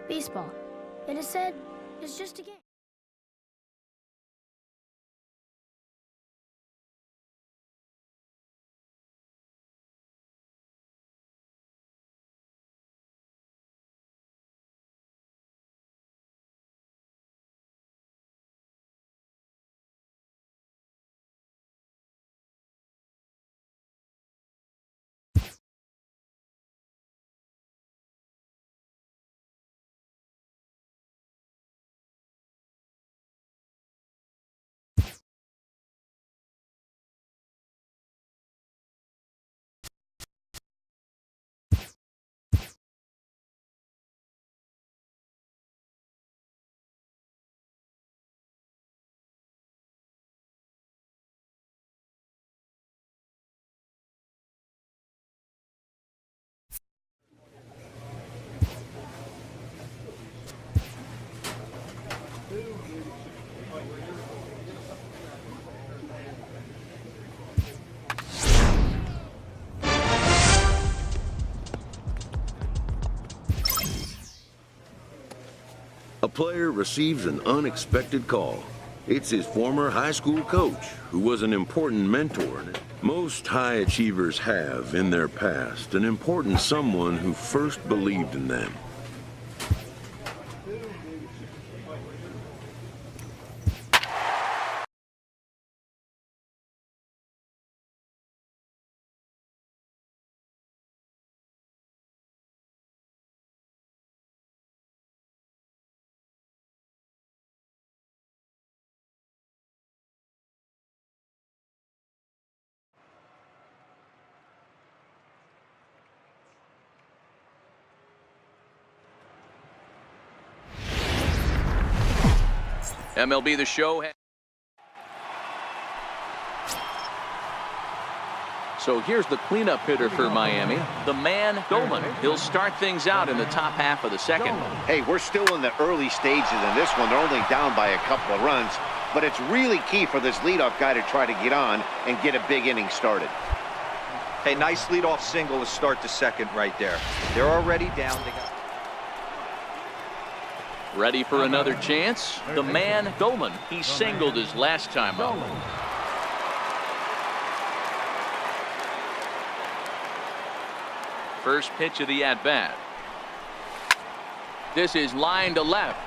Baseball, it is said, is just a game. A player receives an unexpected call. It's his former high school coach, who was an important mentor. Most high achievers have, in their past, an important someone who first believed in them. MLB The Show. So here's the cleanup hitter for Miami, the man Goldman. He'll start things out in the top half of the second. Hey, we're still in the early stages in this one. They're only down by a couple of runs, but it's really key for this leadoff guy to try to get on and get a big inning started. Hey, nice leadoff single to start the second right there. They're already down. They got... Ready for another chance? The man Goldman. He singled his last time out. First pitch of the at-bat. This is line to left.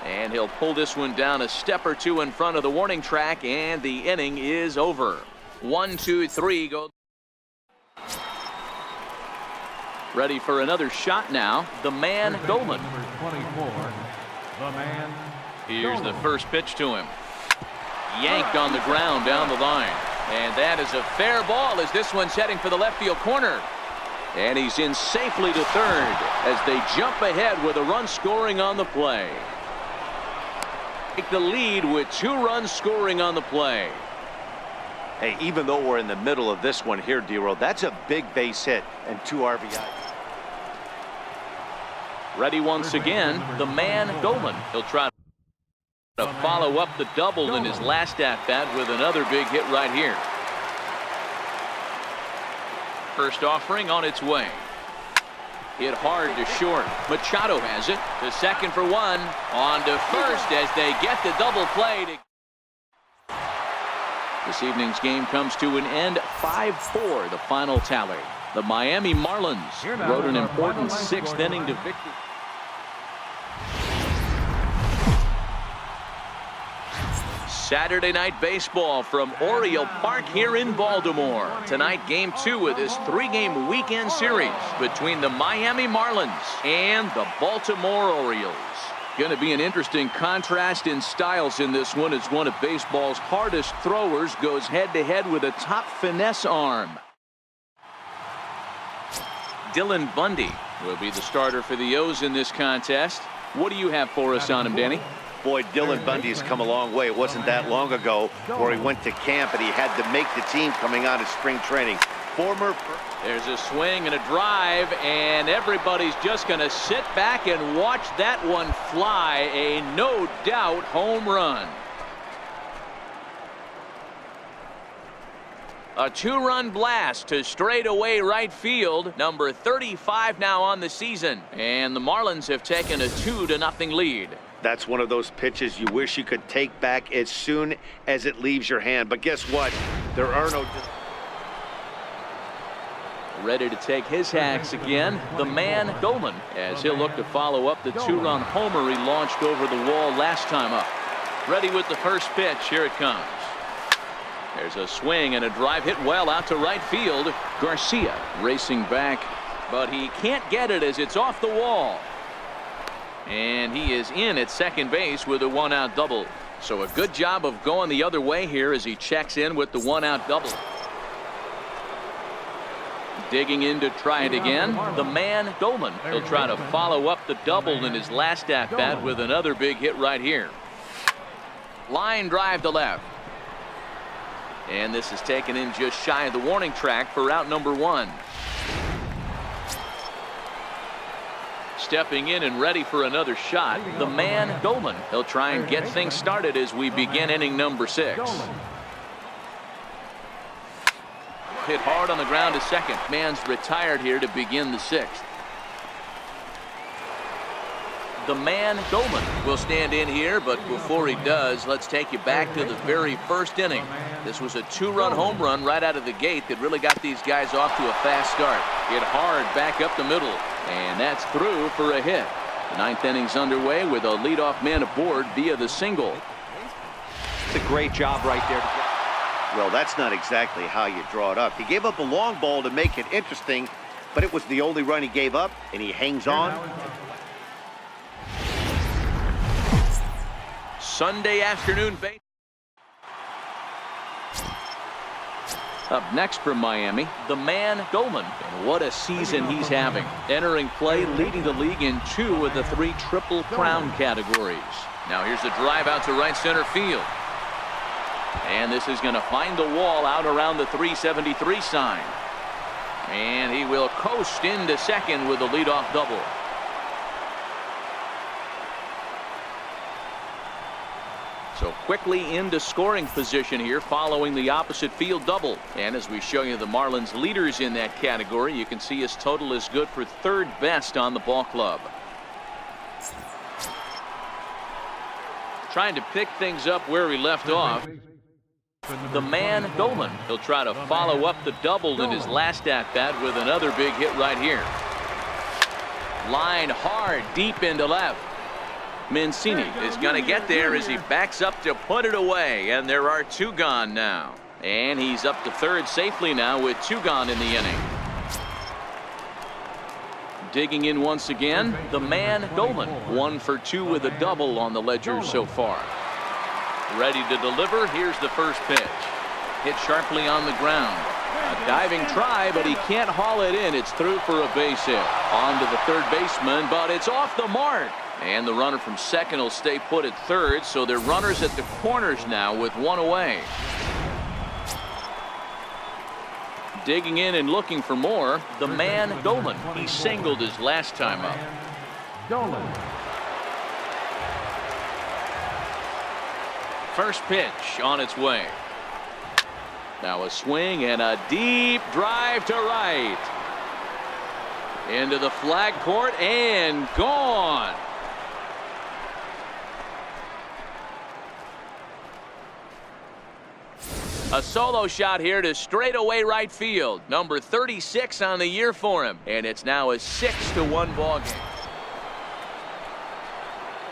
And he'll pull this one down a step or two in front of the warning track, and the inning is over. 1, 2, 3, go. Ready for another shot now. The man Goldman. Here's the first pitch to him. Yanked on the ground down the line. And that is a fair ball as this one's heading for the left field corner. And he's in safely to third as they jump ahead with a run scoring on the play. Take the lead with 2 runs scoring on the play. Hey, even though we're in the middle of this one here, D-Roll, that's a big base hit and 2 RBI. Ready once again, the man Goldman. He'll try to follow up the double in his last at-bat with another big hit right here. First offering on its way. Hit hard to short. Machado has it. To second for 1. On to first as they get the double play. This evening's game comes to an end. 5-4 the final tally. The Miami Marlins rode an important 6th inning to victory. Saturday night baseball from Oriole Park here in Baltimore. Tonight, game 2 of this 3-game weekend series between the Miami Marlins and the Baltimore Orioles. Going to be an interesting contrast in styles in this one as one of baseball's hardest throwers goes head-to-head with a top finesse arm. Dylan Bundy will be the starter for the O's in this contest. What do you have for us on him, Danny? Boy, Dylan Bundy has come a long way. It wasn't that long ago where he went to camp and he had to make the team coming out of spring training. There's a swing and a drive, and everybody's just going to sit back and watch that one fly. A no doubt home run. A two-run blast to straightaway right field. Number 35 now on the season. And the Marlins have taken a 2-0 lead. That's one of those pitches you wish you could take back as soon as it leaves your hand. But guess what? There are no... Ready to take his hacks again, the man Dolan, as he'll look to follow up the two-run homer he launched over the wall last time up. Ready with the first pitch. Here it comes. There's a swing and a drive hit well out to right field. Garcia racing back, but he can't get it as it's off the wall. And he is in at second base with a one-out double. So a good job of going the other way here as he checks in with the one-out double. Digging in to try it again, the man Dolan. He'll try to follow up the double in his last at-bat with another big hit right here. Line drive to left. And this is taken in just shy of the warning track for out number 1. Stepping in and ready for another shot, the man Dolan. He'll try and get things started as we begin inning number 6. Hit hard on the ground to second. Man's retired here to begin the 6th. The man Dolan will stand in here, but before he does, let's take you back to the very first inning. This was a 2-run home run right out of the gate that really got these guys off to a fast start. Hit hard back up the middle, and that's through for a hit. The 9th inning's underway with a leadoff man aboard via the single. It's a great job right there. Well, that's not exactly how you draw it up. He gave up a long ball to make it interesting, but it was the only run he gave up, and he hangs on. Sunday afternoon baseball. Up next from Miami, the man Dolan. And what a season he's having. Entering play, leading the league in 2 of the 3 Triple Crown categories. Now here's the drive out to right center field. And this is going to find the wall out around the 373 sign. And he will coast into second with a leadoff double. So quickly into scoring position here following the opposite field double. And as we show you the Marlins leaders in that category, you can see his total is good for 3rd best on the ball club. Trying to pick things up where he left off. The man Dolan. He'll try to follow up the double in his last at-bat with another big hit right here. Line hard deep into left. Mancini is going to get there as he backs up to put it away, and there are 2 gone now. And he's up to 3rd safely now with 2 gone in the inning. Digging in once again, the man Dolan. 1 for 2 with a double on the ledger so far. Ready to deliver. Here's the first pitch. Hit sharply on the ground. A diving try, but he can't haul it in. It's through for a base hit. On to the 3rd baseman, but it's off the mark. And the runner from second will stay put at 3rd, so they're runners at the corners now with 1 away. Digging in and looking for more, the man Dolan. He singled his last time up. Dolan. First pitch on its way. Now a swing and a deep drive to right. Into the flag court and gone. A solo shot here to straightaway right field. Number 36 on the year for him. And it's now a 6-1 ball game.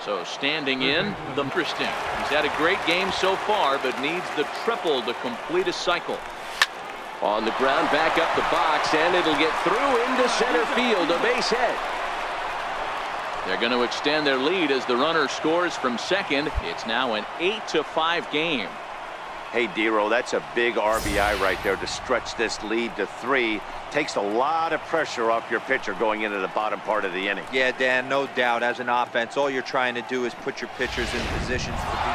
So standing in, the interesting. He's had a great game so far, but needs the triple to complete a cycle. On the ground, back up the box, and it'll get through into center field, a base hit. They're going to extend their lead as the runner scores from second. It's now an 8-5 game. Hey, Dero, that's a big RBI right there to stretch this lead to 3. Takes a lot of pressure off your pitcher going into the bottom part of the inning. Yeah, Dan, no doubt. As an offense, all you're trying to do is put your pitchers in positions to be.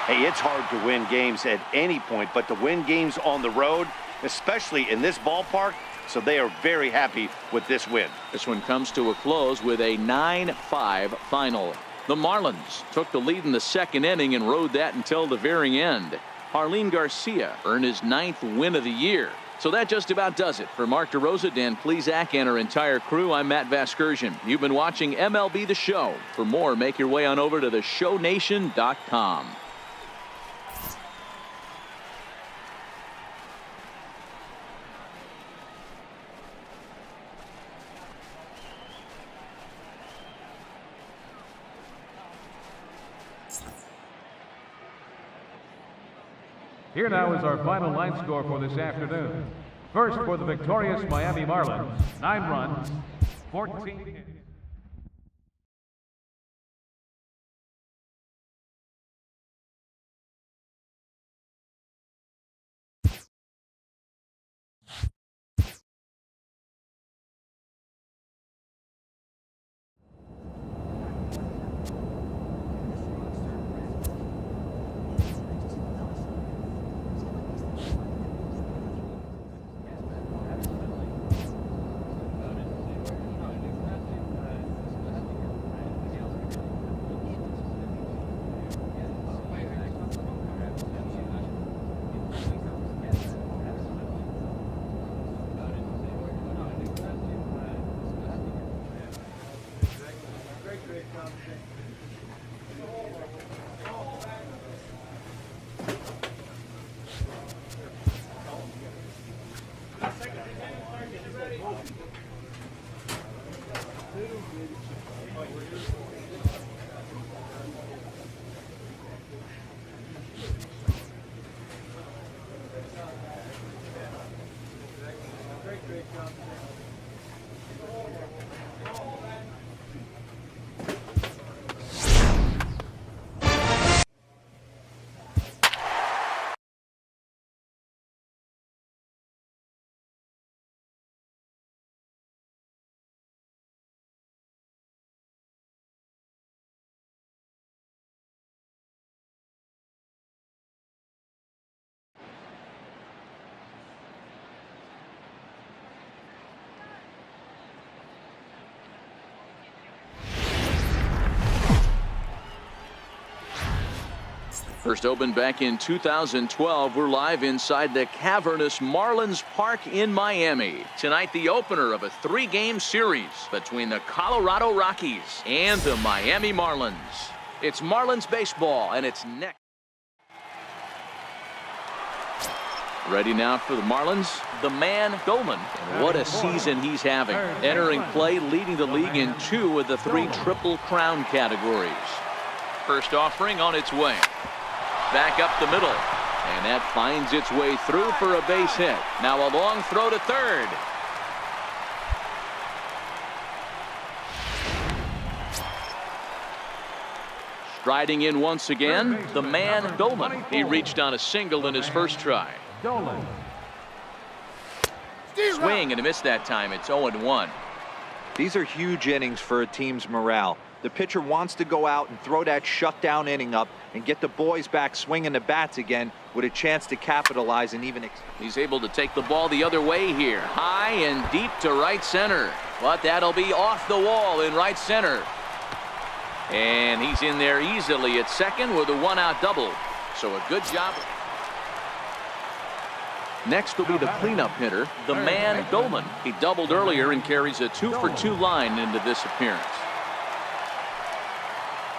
Hey, it's hard to win games at any point, but to win games on the road, especially in this ballpark, so they are very happy with this win. This one comes to a close with a 9-5 final. The Marlins took the lead in the second inning and rode that until the very end. Harleen Garcia earned his 9th win of the year. So that just about does it. For Mark DeRosa, Dan Plesac, and our entire crew, I'm Matt Vasgersian. You've been watching MLB The Show. For more, make your way on over to theshownation.com. Here now is our final line score for this afternoon. First, for the victorious Miami Marlins, 9 runs, 14 hits. First opened back in 2012, we're live inside the cavernous Marlins Park in Miami. Tonight, the opener of a 3-game series between the Colorado Rockies and the Miami Marlins. It's Marlins baseball, and it's next. Ready now for the Marlins, the man Goldman. And what a season he's having. Entering play, leading the league in 2 of the 3 Triple Crown categories. First offering on its way. Back up the middle, and that finds its way through for a base hit. Now a long throw to third. Striding in once again, the man Goldman. He reached on a single in his first try. Swing and a miss that time. It's 0-1. These are huge innings for a team's morale. The pitcher wants to go out and throw that shutdown inning up and get the boys back swinging the bats again with a chance to capitalize and even. He's able to take the ball the other way here. High and deep to right center. But that'll be off the wall in right center. And he's in there easily at second with a 1-out double. So a good job. Next will be the cleanup hitter, the man Goldman. He doubled earlier and carries a 2-for-2 line into this appearance.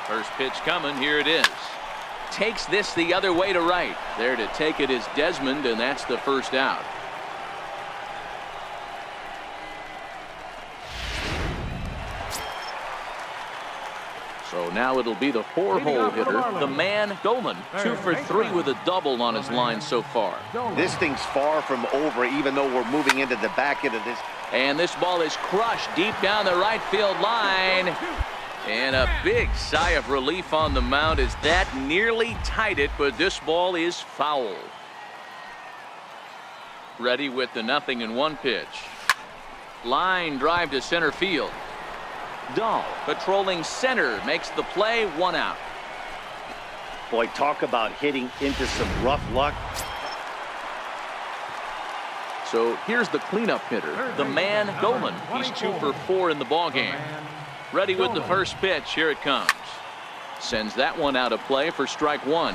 First pitch coming, here it is. Takes this the other way to right. There to take it is Desmond, and that's the first out. So now it'll be the 4-hole hitter, the man Goldman. 2 for 3 with a double on his line so far. This thing's far from over, even though we're moving into the back end of this. And this ball is crushed deep down the right field line. And a big sigh of relief on the mound as that nearly tied it, but this ball is foul. Ready with the 0-1 pitch. Line drive to center field. Dahl patrolling center makes the play, 1 out. Boy, talk about hitting into some rough luck. So here's the cleanup hitter, the man Goldman. He's 2 for 4 in the ballgame. Ready with the first pitch. Here it comes. Sends that one out of play for strike 1.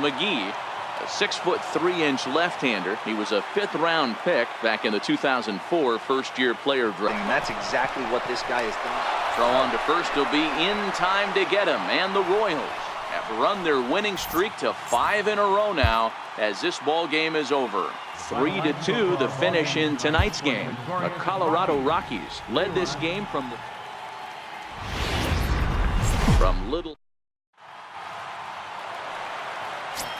McGee A 6'3" left-hander. He was a 5th-round pick back in the 2004 first-year player draft. And that's exactly what this guy has done. Throw on to first will be in time to get him. And the Royals have run their winning streak to 5 in a row now as this ball game is over. 3-2 the finish in tonight's game. The Colorado Rockies led this game from Little.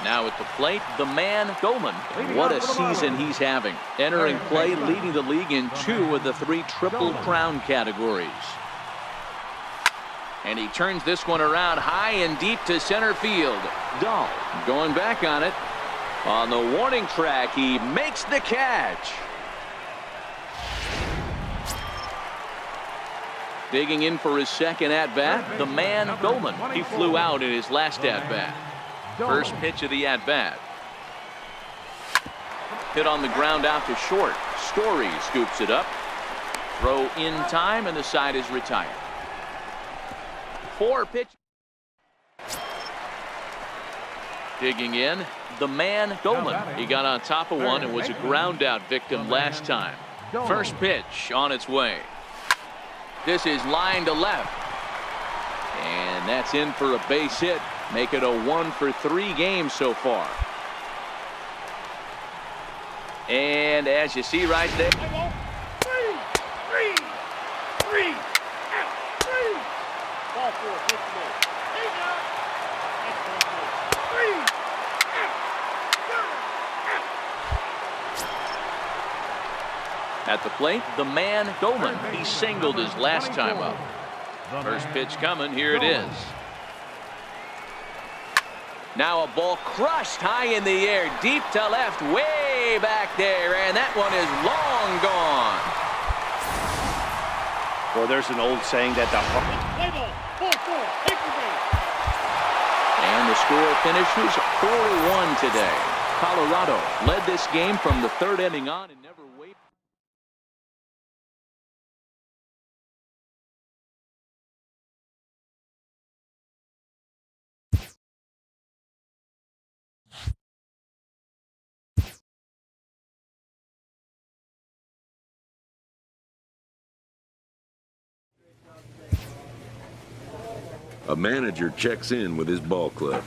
Now at the plate, the man Goldman. What a season he's having. Entering play, leading the league in 2 of the 3 Triple Crown categories. And he turns this one around high and deep to center field. Dahl going back on it. On the warning track, he makes the catch. Digging in for his second at-bat, the man Goldman. He flew out in his last at-bat. First pitch of the at-bat. Hit on the ground out to short. Story scoops it up. Throw in time, and the side is retired. 4 pitches. Digging in, the man Goldman. He got on top of one and was a ground out victim last time. First pitch on its way. This is line to left. And that's in for a base hit. Make it a 1-for-3 game so far. And as you see right there. At the plate, the man Goldman. He singled his last time up. First pitch coming. Here it is. Now a ball crushed high in the air, deep to left, way back there, and that one is long gone. Well, there's an old saying that and the score finishes 4-1 today. Colorado led this game from the 3rd inning on and never wavered. A manager checks in with his ball club.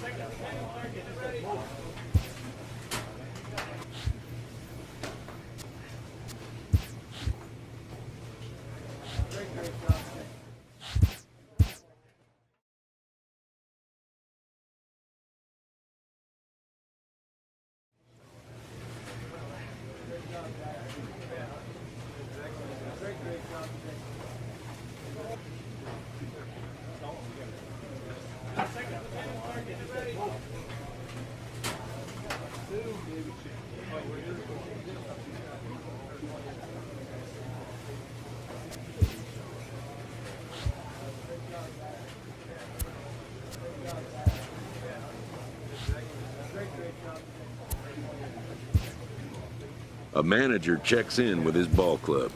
A manager checks in with his ball club.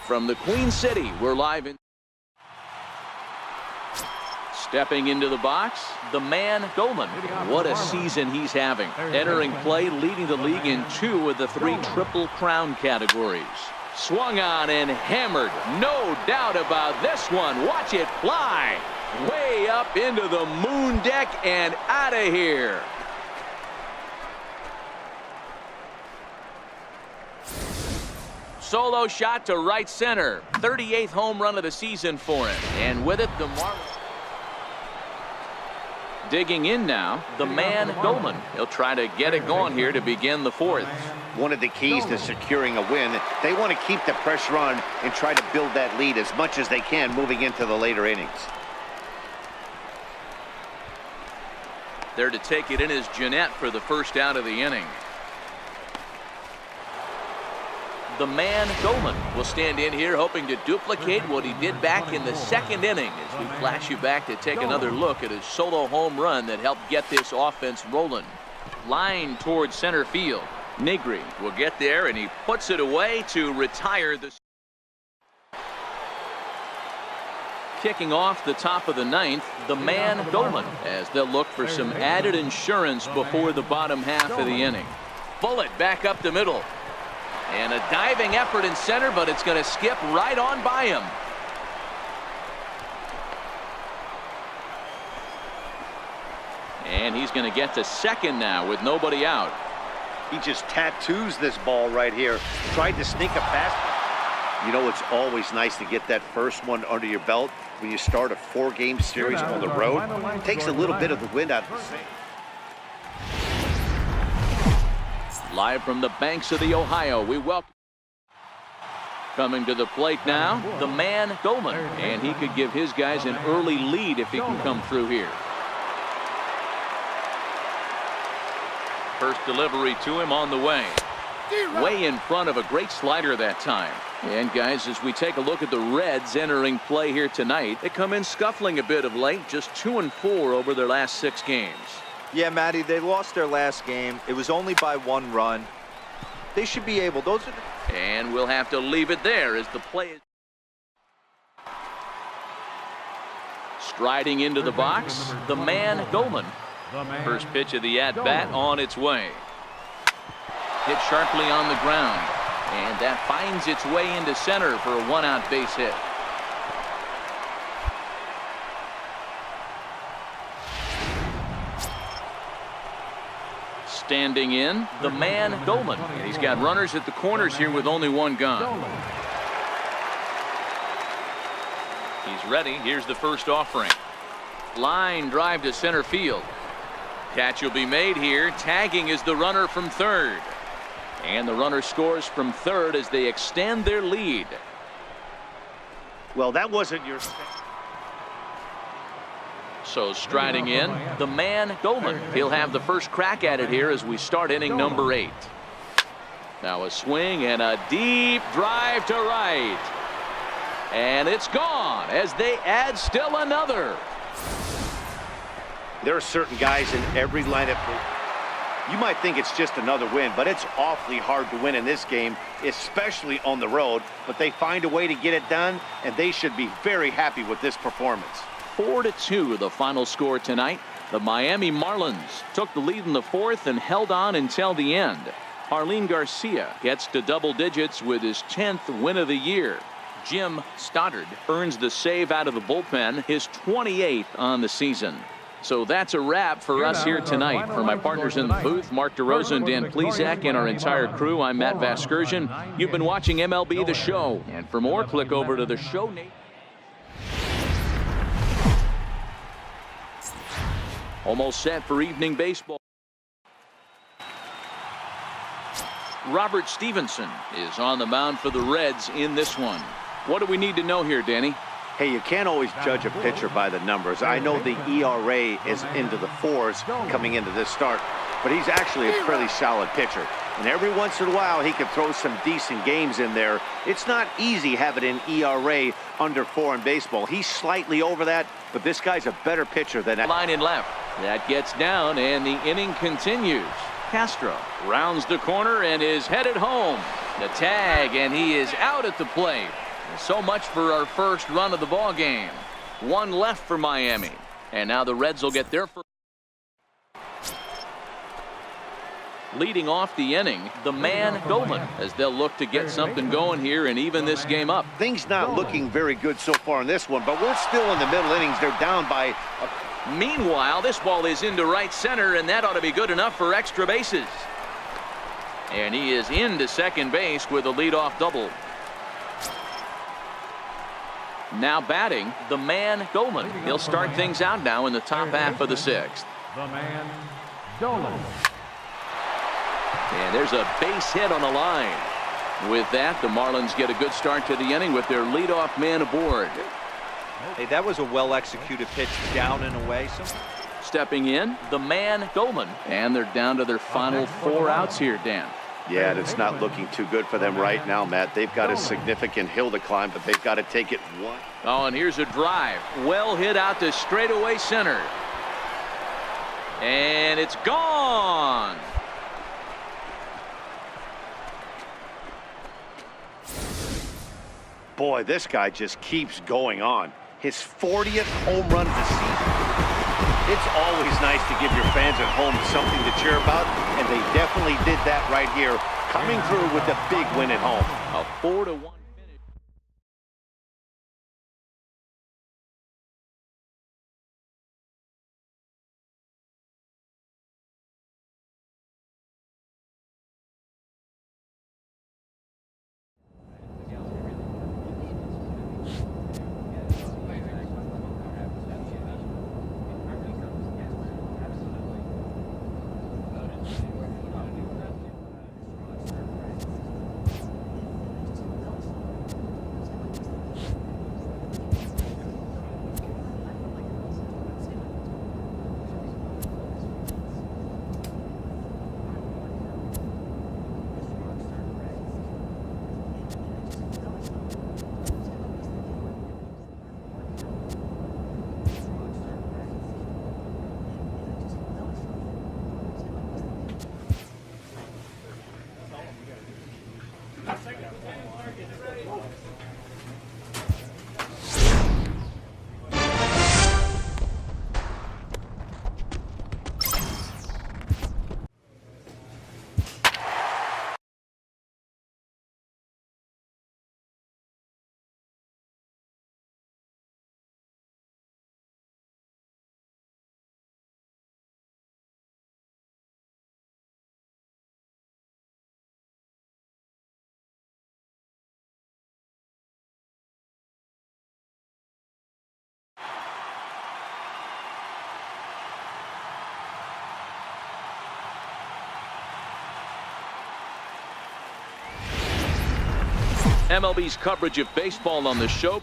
From the Queen City, we're live in. Stepping into the box, the man Goldman. What a season he's having. Entering play, leading the league in 2 of the 3 Triple Crown categories. Swung on and hammered. No doubt about this one. Watch it fly. Way up into the moon deck and out of here. Solo shot to right center. 38th home run of the season for him. And with it, the Marlins. Digging in now, the man Goldman. He'll try to get it going here to begin the 4th. One of the keys to securing a win, they want to keep the pressure on and try to build that lead as much as they can moving into the later innings. There to take it in is Jeanette for the first out of the inning. The man, Goldman, will stand in here hoping to duplicate what he did back in the second inning as we flash you back to take another look at his solo home run that helped get this offense rolling. Line towards center field. Negri will get there, and he puts it away to retire the. Kicking off the top of the ninth, the man, Goldman, as they'll look for some added insurance before the bottom half of the inning. Bullet back up the middle. And a diving effort in center, but it's going to skip right on by him. And he's going to get to second now with nobody out. He just tattoos this ball right here. Tried to sneak a fast. You know, it's always nice to get that first one under your belt when you start a 4-game series on the road. It takes a little bit of the wind out of the sail. Live from the banks of the Ohio, we welcome. Coming to the plate now, the man, Goldman. And he could give his guys an early lead if he can come through here. First delivery to him on the way. Way in front of a great slider that time. And guys, as we take a look at the Reds entering play here tonight, they come in scuffling a bit of late, just 2-4 over their last 6 games. Yeah, Matty, they lost their last game. It was only by 1 run. They should be able. Those are the... And we'll have to leave it there as the play is. Striding into the box, the man, Goldman. First pitch of the at-bat on its way. Hit sharply on the ground. And that finds its way into center for a 1-out base hit. Standing in, the man, Goldman. And he's got runners at the corners here with only 1 gone. He's ready. Here's the first offering. Line drive to center field. Catch will be made here. Tagging is the runner from third. And the runner scores from third as they extend their lead. Well, that wasn't your... So striding in, the man, Goldman. He'll have the first crack at it here as we start inning number 8. Now a swing and a deep drive to right. And it's gone as they add still another. There are certain guys in every lineup. You might think it's just another win, but it's awfully hard to win in this game, especially on the road. But they find a way to get it done, and they should be very happy with this performance. 4-2 the final score tonight. The Miami Marlins took the lead in the 4th and held on until the end. Harleen Garcia gets to double digits with his 10th win of the year. Jim Stoddard earns the save out of the bullpen, his 28th on the season. So that's a wrap for us here tonight. For my partners in the booth, Mark DeRosa and Dan Plezak, and our entire crew, I'm Matt Vasgersian. You've been watching MLB The Show. And for more, click over to the show. Almost set for evening baseball. Robert Stevenson is on the mound for the Reds in this one. What do we need to know here, Danny? Hey, you can't always judge a pitcher by the numbers. I know the ERA is into the 4s coming into this start, but he's actually a pretty solid pitcher. And every once in a while, he can throw some decent games in there. It's not easy having an ERA under 4 in baseball. He's slightly over that, but this guy's a better pitcher than that. Line in left. That gets down, and the inning continues. Castro rounds the corner and is headed home. The tag, and he is out at the plate. So much for our first run of the ball game. 1 left for Miami, and now the Reds will get their first. Leading off the inning, the man, Goldman, as they'll look to get something going here and even this game up. Things not looking very good so far in this one, but we're still in the middle innings. They're down by... Meanwhile, this ball is into right center, and that ought to be good enough for extra bases. And he is into second base with a leadoff double. Now batting, the man, Goldman. He'll start things out now in the top half of the 6th. The man, Goldman. And there's a base hit on the line. With that, the Marlins get a good start to the inning with their leadoff man aboard. Hey, that was a well-executed pitch down and away. Stepping in, the man, Goldman. And they're down to their final 4 outs here, Dan. Yeah, and it's not looking too good for them right now, Matt. They've got a significant hill to climb, but they've got to take it one. Oh, and here's a drive. Well hit out to straightaway center. And it's gone. Boy, this guy just keeps going on. His 40th home run of the season. It's always nice to give your fans at home something to cheer about, and they definitely did that right here, coming through with a big win at home. A 4-1 finish. MLB's coverage of baseball on the show.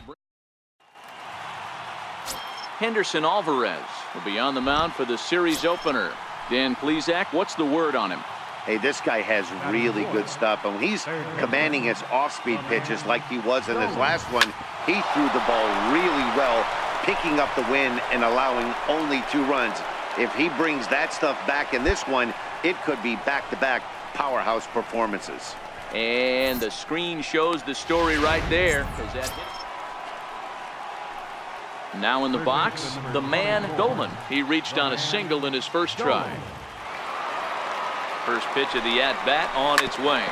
Henderson Alvarez will be on the mound for the series opener. Dan Plesac, what's the word on him? Hey, this guy has really good stuff. And when he's commanding his off-speed pitches like he was in his last one, he threw the ball really well, picking up the win and allowing only 2 runs. If he brings that stuff back in this one, it could be back-to-back powerhouse performances. And the screen shows the story right there. Now in the box, the man, Goldman. He reached on a single in his first try. First pitch of the at-bat on its way.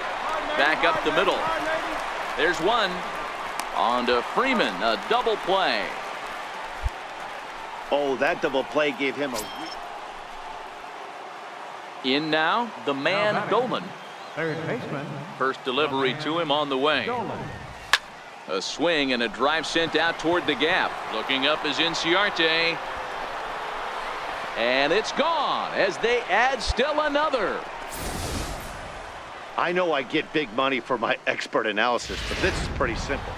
Back up the middle. There's one. On to Freeman, a double play. Oh, that double play gave him a... In now, the man, Goldman. Third baseman. First delivery to him on the way. A swing and a drive sent out toward the gap. Looking up is Inciarte. And it's gone as they add still another. I know I get big money for my expert analysis, but this is pretty simple.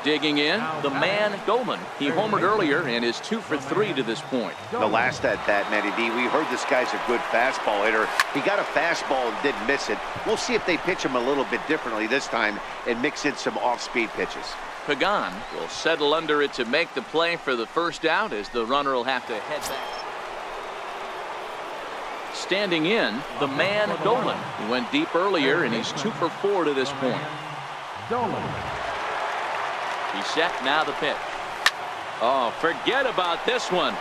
Digging in, the man, Goldman. He homered earlier and is 2 for 3 to this point. The last at-bat, Matty D, we heard this guy's a good fastball hitter. He got a fastball and didn't miss it. We'll see if they pitch him a little bit differently this time and mix in some off-speed pitches. Pagan will settle under it to make the play for the first out as the runner will have to head back. Standing in, the man, Goldman. He went deep earlier and he's 2 for 4 to this point. He's set, now the pitch. Oh, forget about this one.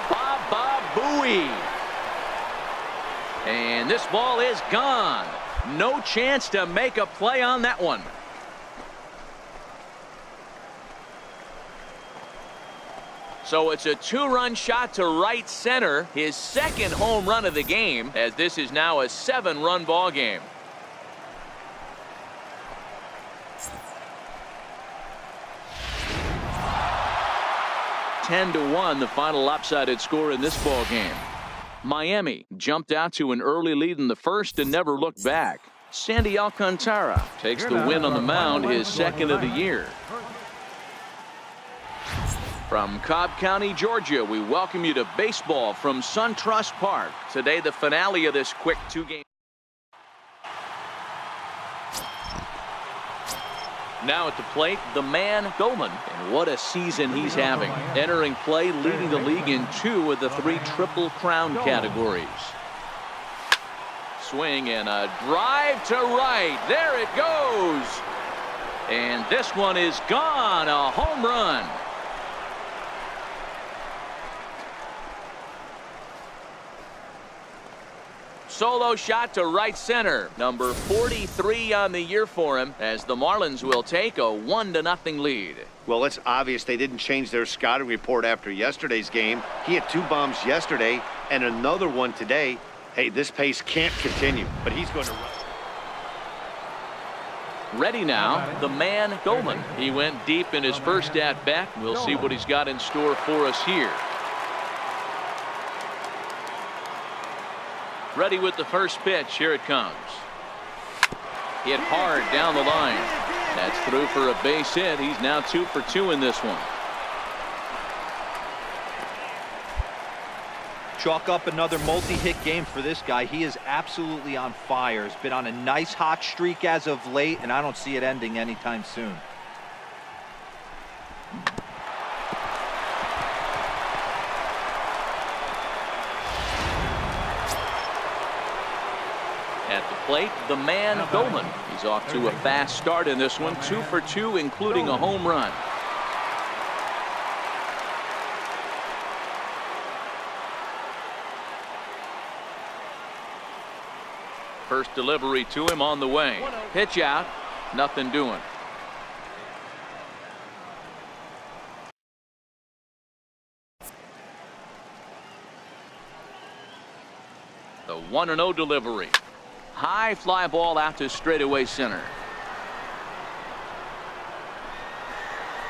Baba Booey. And this ball is gone. No chance to make a play on that one. So it's a 2-run shot to right center, his second home run of the game, as this is now a 7-run ball game. (10-1) the final lopsided score in this ball game. Miami jumped out to an early lead in the first and never looked back. Sandy Alcantara takes the win on the mound, his second of the year. From Cobb County, Georgia, we welcome you to baseball from SunTrust Park. Today, the finale of this quick two-game. Now at the plate, the man, Goldman. And what a season he's having. Entering play, leading the league in 2 of the 3 Triple Crown categories. Swing and a drive to right. There it goes. And this one is gone. A home run. Solo shot to right center. Number 43 on the year for him, as the Marlins will take a 1-0 lead. Well, it's obvious they didn't change their scouting report after yesterday's game. He had 2 bombs yesterday and another one today. Hey, this pace can't continue, but he's going to run. Ready now, the man, Goldman. He went deep in his first at-bat. We'll see what he's got in store for us here. Ready with the first pitch. Here it comes. Hit hard down the line. That's through for a base hit. He's now 2 for 2 in this one. Chalk up another multi-hit game for this guy. He is absolutely on fire. He's been on a nice hot streak as of late, and I don't see it ending anytime soon. At the plate, the man, Goldman. He's off to a fast start in this one. 2 for 2, including a home run. First delivery to him on the way. Pitch out. Nothing doing. The 1-0 delivery. High fly ball out to straightaway center.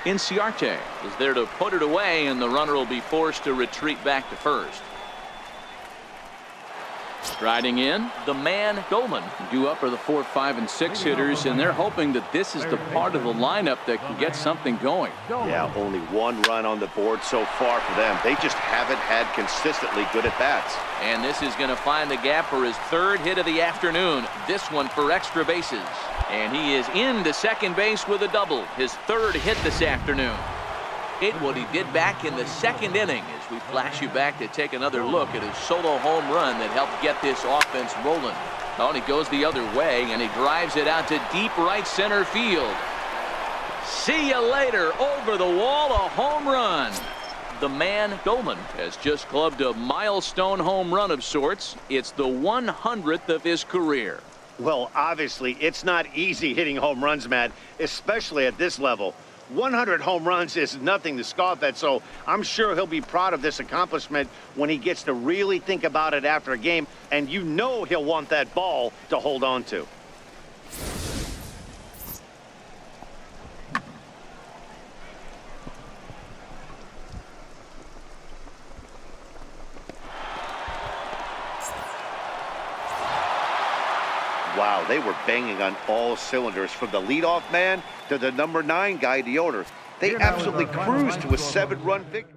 Inciarte is there to put it away, and the runner will be forced to retreat back to first. Striding in, the man, Goldman. Due up are the 4, 5, and 6 hitters, and they're hoping that this is the part of the lineup that can get something going. Yeah, only 1 run on the board so far for them. They just haven't had consistently good at-bats. And this is going to find the gap for his 3rd hit of the afternoon. This one for extra bases. And he is into second base with a double. His 3rd hit this afternoon. It what he did back in the 2nd inning, as we flash you back to take another look at his solo home run that helped get this offense rolling. Oh, and he goes the other way, and he drives it out to deep right center field. See you later. Over the wall, a home run. The man, Goldman, has just clubbed a milestone home run of sorts. It's the 100th of his career. Well, obviously, it's not easy hitting home runs, Matt, especially at this level. 100 home runs is nothing to scoff at, so I'm sure he'll be proud of this accomplishment when he gets to really think about it after a game, and you know he'll want that ball to hold on to. Wow, they were banging on all cylinders, from the leadoff man to the number 9 guy, the owner. They absolutely cruised to a 7-run victory.